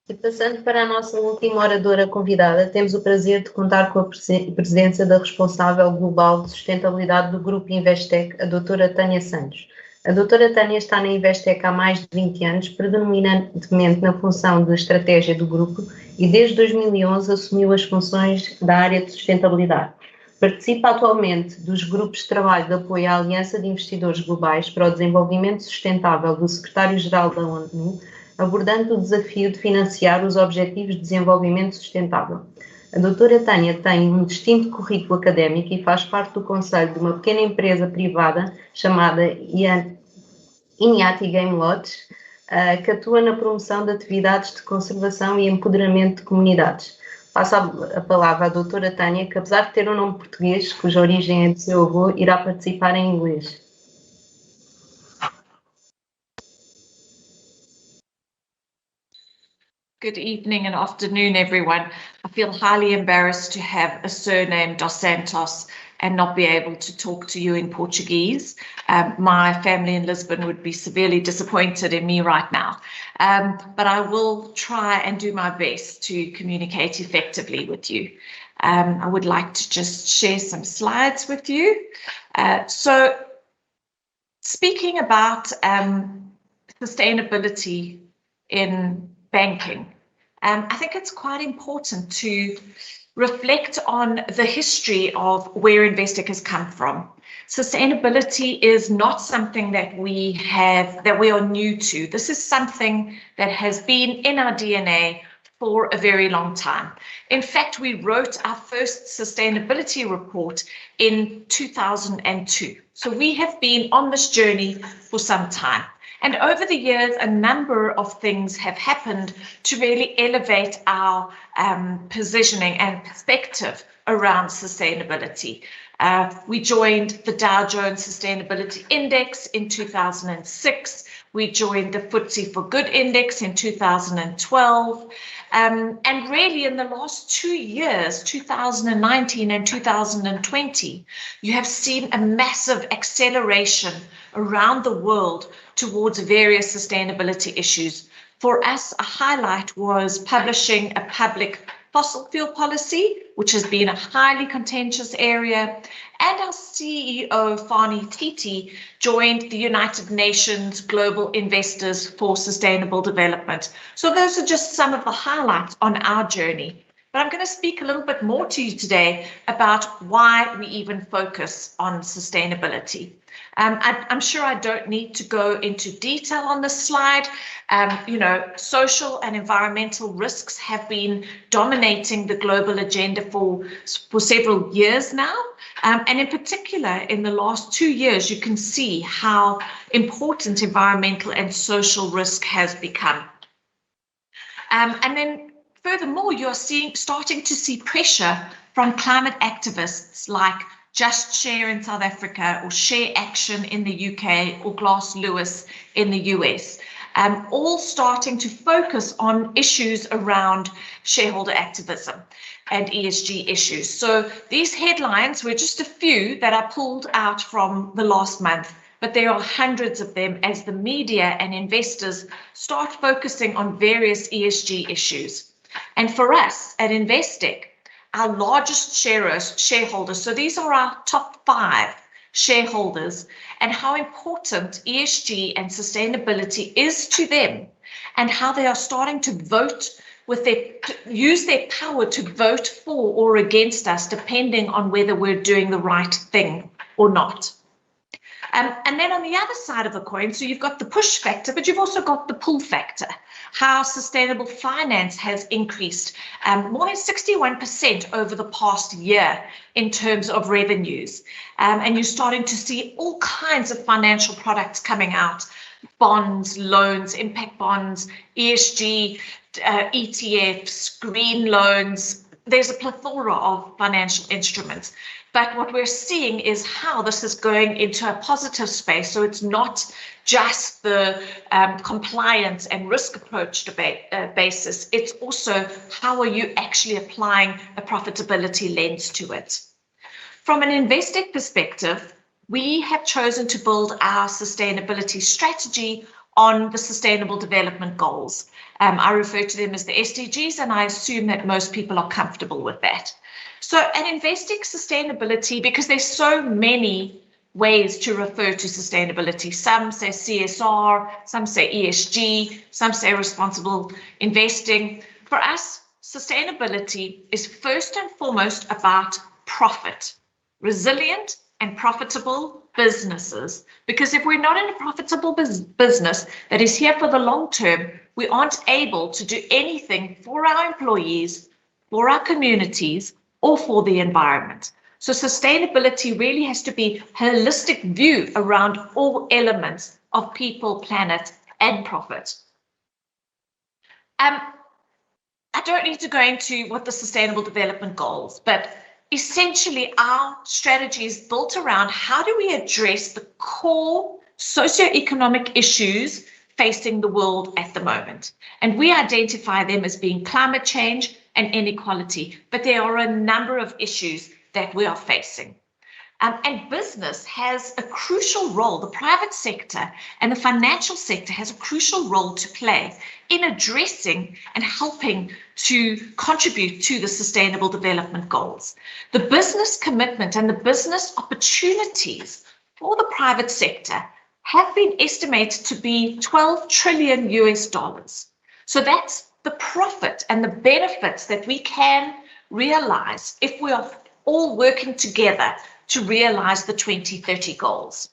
E passando para a nossa última oradora convidada, temos o prazer de contar com a presença da responsável global de sustentabilidade do Grupo Investec, a doutora Tanya Santos. A doutora Tanya está na Investec há mais de 20 anos, predominantemente na função de estratégia do grupo e desde 2011 assumiu as funções da área de sustentabilidade. Participa atualmente dos grupos de trabalho de apoio à Aliança de Investidores Globais para o Desenvolvimento Sustentável do Secretário-Geral da ONU, abordando o desafio de financiar os Objetivos de Desenvolvimento Sustentável. A doutora Tânia tem um distinto currículo académico e faz parte do conselho de uma pequena empresa privada chamada Iñati Game Lodge, que atua na promoção de atividades de conservação e empoderamento de comunidades. Passo a palavra à doutora Tânia, que apesar de ter um nome português, cuja origem é de seu avô, irá participar em inglês. Good evening and afternoon, everyone. I feel highly embarrassed to have a surname dos Santos and not be able to talk to you in Portuguese. My family in Lisbon would be severely disappointed in me right now. But I will try and do my best to communicate effectively with you. I would like to just share some slides with you. So speaking about sustainability in banking, I think it's quite important to reflect on the history of where Investec has come from. Sustainability is not something that we are new to. This is something that has been in our DNA for a very long time. In fact, we wrote our first sustainability report in 2002. So we have been on this journey for some time. And over the years, a number of things have happened to really elevate our positioning and perspective around sustainability. We joined the Dow Jones Sustainability Index in 2006. We joined the FTSE for Good Index in 2012. And really in the last 2 years, 2019 and 2020, you have seen a massive acceleration around the world towards various sustainability issues. For us, a highlight was publishing a public fossil fuel policy, which has been a highly contentious area. And our CEO, Fani Titi, joined the United Nations Global Investors for Sustainable Development. So those are just some of the highlights on our journey. But I'm going to speak a little bit more to you today about why we even focus on sustainability. I'm sure I don't need to go into detail on this slide. Social and environmental risks have been dominating the global agenda for several years now. And in particular, in the last 2 years, you can see how important environmental and social risk has become. And then furthermore, you're starting to see pressure from climate activists like Just Share in South Africa, or Share Action in the UK, or Glass Lewis in the US, all starting to focus on issues around shareholder activism and ESG issues. So these headlines were just a few that I pulled out from the last month, but there are hundreds of them as the media and investors start focusing on various ESG issues. And for us at Investec, our largest shareholders, so these are our top 5 shareholders, and how important ESG and sustainability is to them, and how they are starting to vote use their power to vote for or against us, depending on whether we're doing the right thing or not. And then on the other side of the coin, so you've got the push factor, but you've also got the pull factor, how sustainable finance has increased more than 61% over the past year in terms of revenues. And you're starting to see all kinds of financial products coming out, bonds, loans, impact bonds, ESG, ETFs, green loans. There's a plethora of financial instruments. But what we're seeing is how this is going into a positive space. So it's not just the compliance and risk approach basis. It's also how are you actually applying a profitability lens to it. From an Investec perspective, we have chosen to build our sustainability strategy on the Sustainable Development Goals. I refer to them as the SDGs, and I assume that most people are comfortable with that. So at Investec Sustainability, because there's so many ways to refer to sustainability. Some say CSR, some say ESG, some say responsible investing. For us, sustainability is first and foremost about profit, resilient and profitable businesses. Because if we're not in a profitable business that is here for the long term, we aren't able to do anything for our employees, for our communities, or for the environment. So sustainability really has to be a holistic view around all elements of people, planet, and profit. I don't need to go into what the Sustainable Development Goals, but essentially our strategy is built around how do we address the core socioeconomic issues facing the world at the moment. And we identify them as being climate change and inequality, but there are a number of issues that we are facing. And business has a crucial role, the private sector and the financial sector has a crucial role to play in addressing and helping to contribute to the Sustainable Development Goals. The business commitment and the business opportunities for the private sector have been estimated to be $12 trillion US. So that's the profit and the benefits that we can realize if we are all working together to realize the 2030 goals.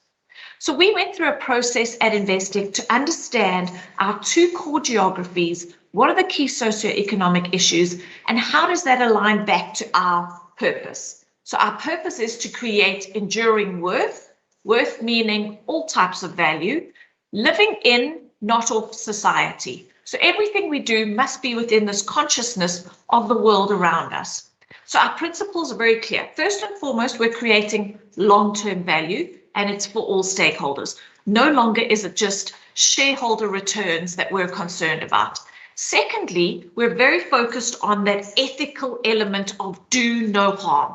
So we went through a process at Investec to understand our two core geographies, what are the key socioeconomic issues, and how does that align back to our purpose? So our purpose is to create enduring worth meaning all types of value, living in, not of society. So everything we do must be within this consciousness of the world around us. So our principles are very clear. First and foremost, we're creating long-term value, and it's for all stakeholders. No longer is it just shareholder returns that we're concerned about. Secondly, we're very focused on that ethical element of do no harm.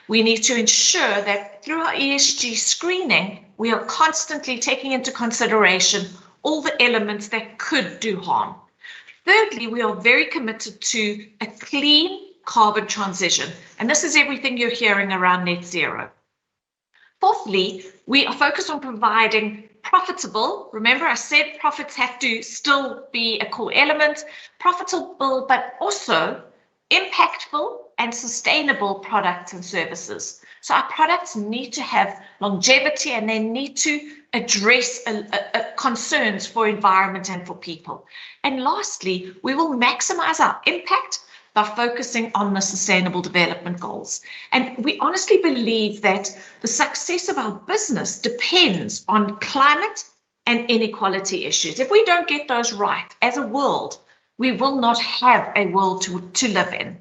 We need to ensure that through our ESG screening, we are constantly taking into consideration all the elements that could do harm. Thirdly, we are very committed to a clean carbon transition, and this is everything you're hearing around net zero. Fourthly, we are focused on providing profitable, remember I said profits have to still be a core element, profitable but also impactful and sustainable products and services. So our products need to have longevity and they need to address concerns for environment and for people. And lastly, we will maximize our impact by focusing on the Sustainable Development Goals. And we honestly believe that the success of our business depends on climate and inequality issues. If we don't get those right as a world, we will not have a world to live in.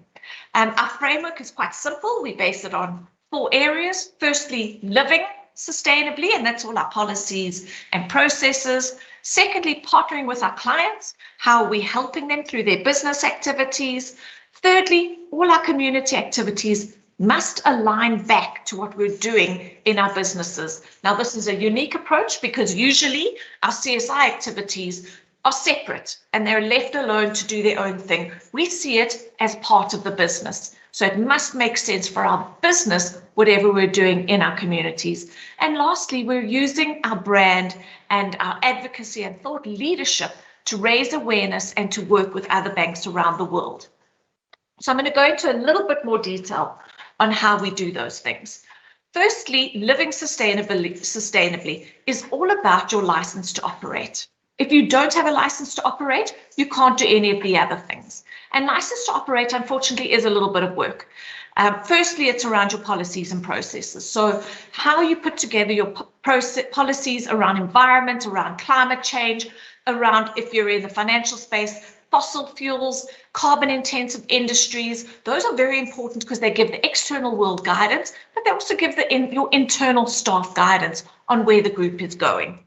Our framework is quite simple. We base it on 4 areas. Firstly, living sustainably, and that's all our policies and processes. Secondly, partnering with our clients. How are we helping them through their business activities? Thirdly, all our community activities must align back to what we're doing in our businesses. Now, this is a unique approach because usually our CSI activities are separate and they're left alone to do their own thing. We see it as part of the business. So it must make sense for our business, whatever we're doing in our communities. And lastly, we're using our brand and our advocacy and thought leadership to raise awareness and to work with other banks around the world. So I'm going to go into a little bit more detail on how we do those things. Firstly, living sustainably is all about your license to operate. If you don't have a license to operate, you can't do any of the other things. And license to operate, unfortunately, is a little bit of work. Firstly, it's around your policies and processes. So how you put together your policies around environment, around climate change, around if you're in the financial space, fossil fuels, carbon intensive industries, those are very important because they give the external world guidance, but they also give your internal staff guidance on where the group is going.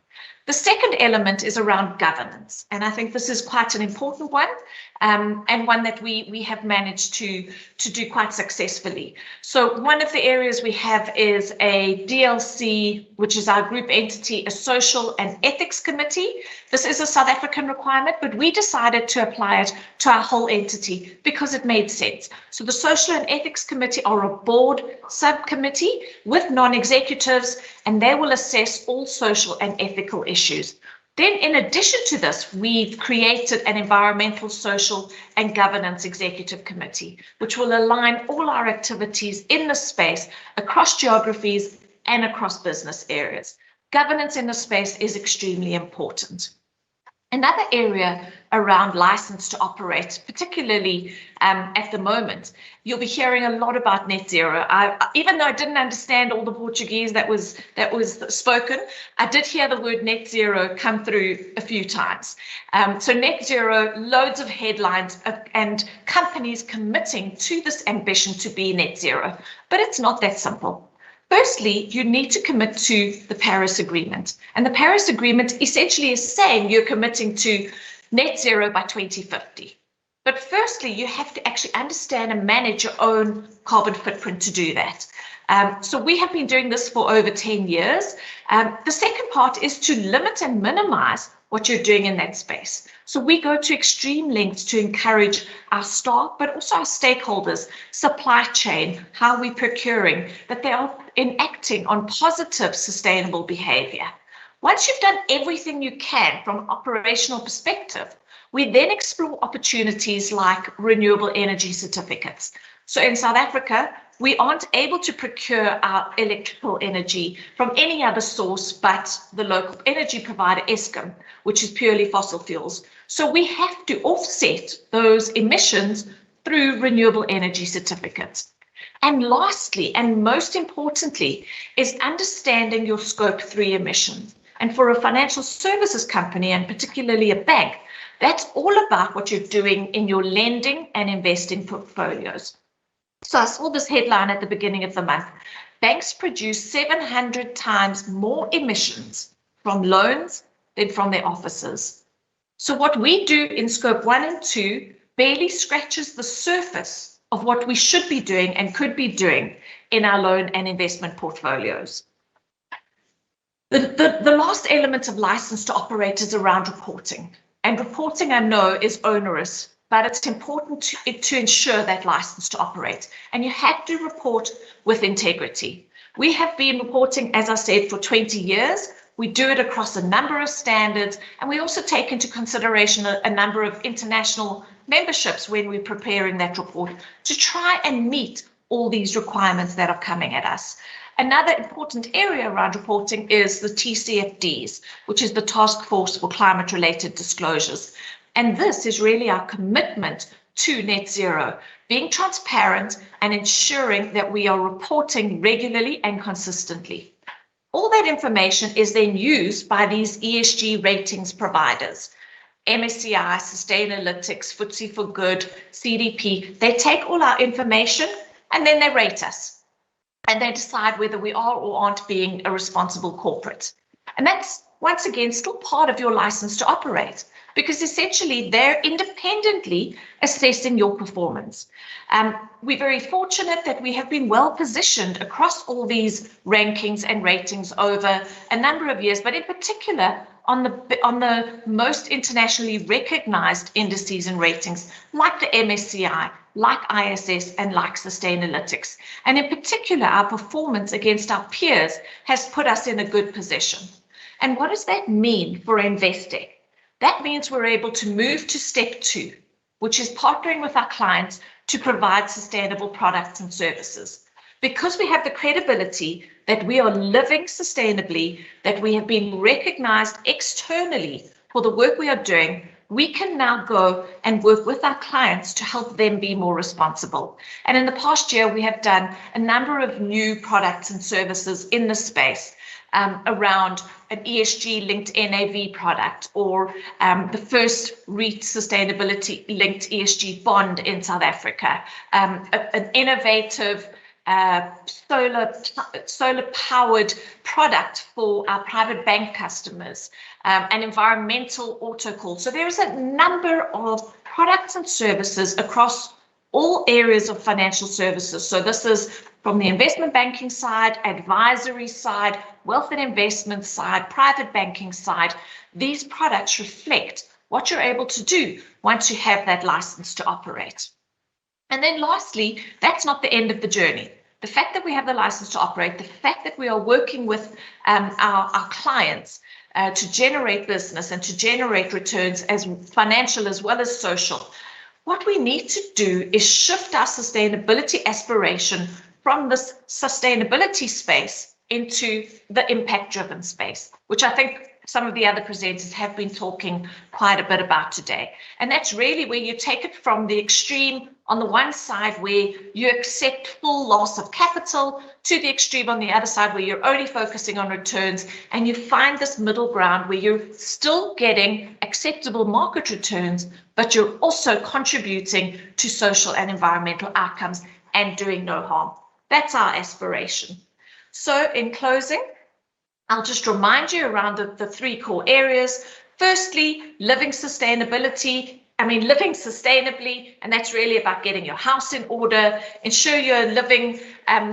The second element is around governance, and I think this is quite an important one, and one that we have managed to do quite successfully. So one of the areas we have is a DLC, which is our group entity, a social and ethics committee. This is a South African requirement, but we decided to apply it to our whole entity because it made sense. So the social and ethics committee are a board subcommittee with non-executives, and they will assess all social and ethical issues. Then, in addition to this, we've created an environmental, social, and governance executive committee, which will align all our activities in this space across geographies and across business areas. Governance in this space is extremely important. Another area around license to operate, particularly at the moment, you'll be hearing a lot about net zero. Even though I didn't understand all the Portuguese that was spoken, I did hear the word net zero come through a few times. So net zero, loads of headlines and companies committing to this ambition to be net zero, but it's not that simple. Firstly, you need to commit to the Paris Agreement. And the Paris Agreement essentially is saying you're committing to net zero by 2050. But firstly, you have to actually understand and manage your own carbon footprint to do that. So we have been doing this for over 10 years. The second part is to limit and minimize what you're doing in that space. So we go to extreme lengths to encourage our staff, but also our stakeholders, supply chain, how we're procuring, that they are enacting on positive, sustainable behavior. Once you've done everything you can from an operational perspective, we then explore opportunities like renewable energy certificates. So in South Africa, we aren't able to procure our electrical energy from any other source but the local energy provider, Eskom, which is purely fossil fuels. So we have to offset those emissions through renewable energy certificates. And lastly, and most importantly, is understanding your scope 3 emissions. And for a financial services company, and particularly a bank, that's all about what you're doing in your lending and investing portfolios. So I saw this headline at the beginning of the month. Banks produce 700 times more emissions from loans than from their offices. So what we do in scope 1 and 2 barely scratches the surface of what we should be doing and could be doing in our loan and investment portfolios. The last element of license to operate is around reporting. And reporting, I know, is onerous, but it's important to ensure that license to operate. And you have to report with integrity. We have been reporting, as I said, for 20 years. We do it across a number of standards, and we also take into consideration a number of international memberships when we're preparing that report to try and meet all these requirements that are coming at us. Another important area around reporting is the TCFDs, which is the Task Force for Climate-Related Disclosures. And this is really our commitment to net zero, being transparent and ensuring that we are reporting regularly and consistently. All that information is then used by these ESG ratings providers, MSCI, Sustainalytics, FTSE4Good, CDP. They take all our information and then they rate us. And they decide whether we are or aren't being a responsible corporate. And that's, once again, still part of your license to operate, because essentially they're independently assessing your performance. We're very fortunate that we have been well positioned across all these rankings and ratings over a number of years, but in particular on the most internationally recognized indices and ratings, like the MSCI, like ISS, and like Sustainalytics. And in particular, our performance against our peers has put us in a good position. And what does that mean for Investec? That means we're able to move to step 2, which is partnering with our clients to provide sustainable products and services. Because we have the credibility that we are living sustainably, that we have been recognized externally for the work we are doing, we can now go and work with our clients to help them be more responsible. And in the past year, we have done a number of new products and services in this space around an ESG-linked NAV product, or the first REIT sustainability-linked ESG bond in South Africa, an innovative solar-powered product for our private bank customers, an environmental auto call. So there is a number of products and services across all areas of financial services. So this is from the investment banking side, advisory side, wealth and investment side, private banking side. These products reflect what you're able to do once you have that license to operate. And then lastly, that's not the end of the journey. The fact that we have the license to operate, the fact that we are working with our clients to generate business and to generate returns as financial as well as social, what we need to do is shift our sustainability aspiration from this sustainability space into the impact-driven space, which I think some of the other presenters have been talking quite a bit about today. And that's really where you take it from the extreme on the one side where you accept full loss of capital to the extreme on the other side where you're only focusing on returns, and you find this middle ground where you're still getting acceptable market returns, but you're also contributing to social and environmental outcomes and doing no harm. That's our aspiration. So in closing, I'll just remind you around the three core areas. Firstly, living sustainably, and that's really about getting your house in order, ensure you're living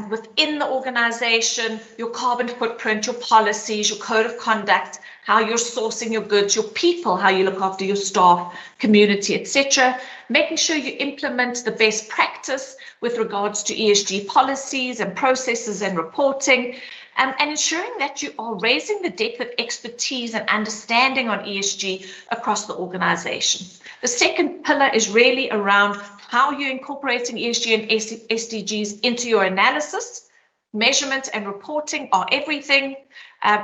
within the organization, your carbon footprint, your policies, your code of conduct, how you're sourcing your goods, your people, how you look after your staff, community, etc. Making sure you implement the best practice with regards to ESG policies and processes and reporting, and ensuring that you are raising the depth of expertise and understanding on ESG across the organization. The second pillar is really around how you're incorporating ESG and SDGs into your analysis. Measurement and reporting are everything.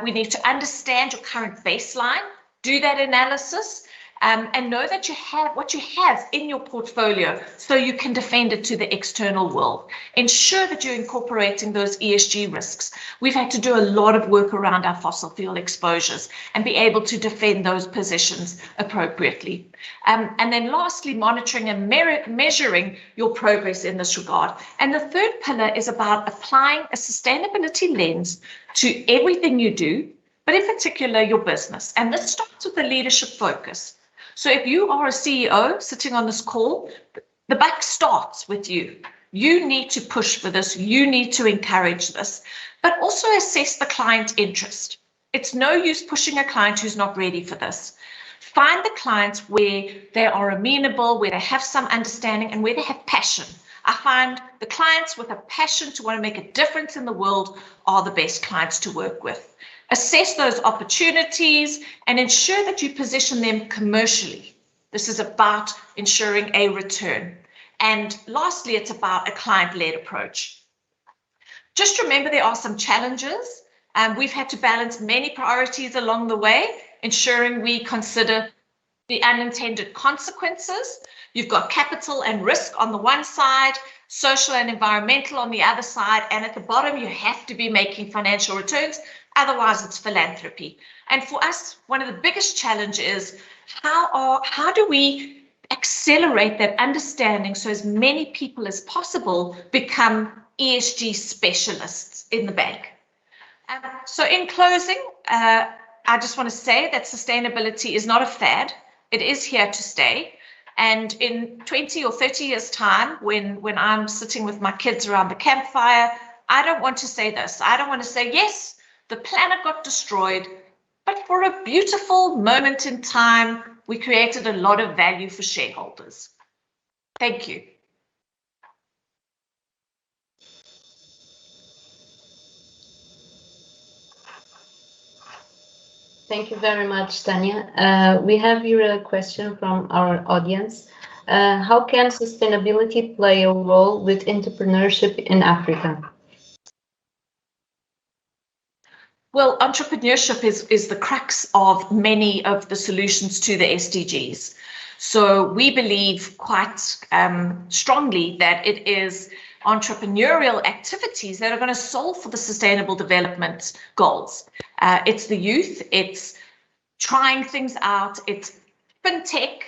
We need to understand your current baseline, do that analysis, and know that you have what you have in your portfolio so you can defend it to the external world. Ensure that you're incorporating those ESG risks. We've had to do a lot of work around our fossil fuel exposures and be able to defend those positions appropriately. And then lastly, monitoring and measuring your progress in this regard. And the third pillar is about applying a sustainability lens to everything you do, but in particular your business. And this starts with the leadership focus. So if you are a CEO sitting on this call, the buck starts with you. You need to push for this. You need to encourage this, but also assess the client interest. It's no use pushing a client who's not ready for this. Find the clients where they are amenable, where they have some understanding, and where they have passion. I find the clients with a passion to want to make a difference in the world are the best clients to work with. Assess those opportunities and ensure that you position them commercially. This is about ensuring a return. And lastly, it's about a client-led approach. Just remember there are some challenges. We've had to balance many priorities along the way, ensuring we consider the unintended consequences. You've got capital and risk on the one side, social and environmental on the other side, and at the bottom you have to be making financial returns. Otherwise, it's philanthropy. And for us, one of the biggest challenges is how do we accelerate that understanding so as many people as possible become ESG specialists in the bank. So in closing, I just want to say that sustainability is not a fad. It is here to stay. And in 20 or 30 years' time, when I'm sitting with my kids around the campfire, I don't want to say this. I don't want to say, yes, the planet got destroyed, but for a beautiful moment in time, we created a lot of value for shareholders. Thank you. Thank you very much, Tanya. We have here a question from our audience. How can sustainability play a role with entrepreneurship in Africa? Well, entrepreneurship is the crux of many of the solutions to the SDGs. So we believe quite strongly that it is entrepreneurial activities that are going to solve for the sustainable development goals. It's the youth, it's trying things out, it's fintech,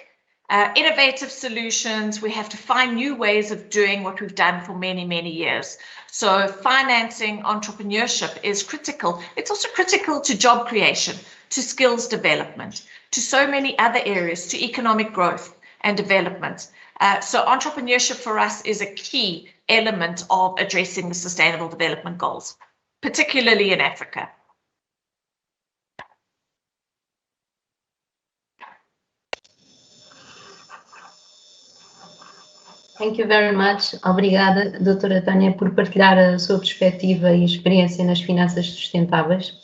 Innovative solutions, we have to find new ways of doing what we've done for many, many years. So financing entrepreneurship is critical. It's also critical to job creation, to skills development, to so many other areas, to economic growth and development. So entrepreneurship for us is a key element of addressing the Sustainable Development Goals, particularly in Africa. Thank you very much. Obrigada, doutora Tânia, por partilhar a sua perspectiva e experiência nas finanças sustentáveis.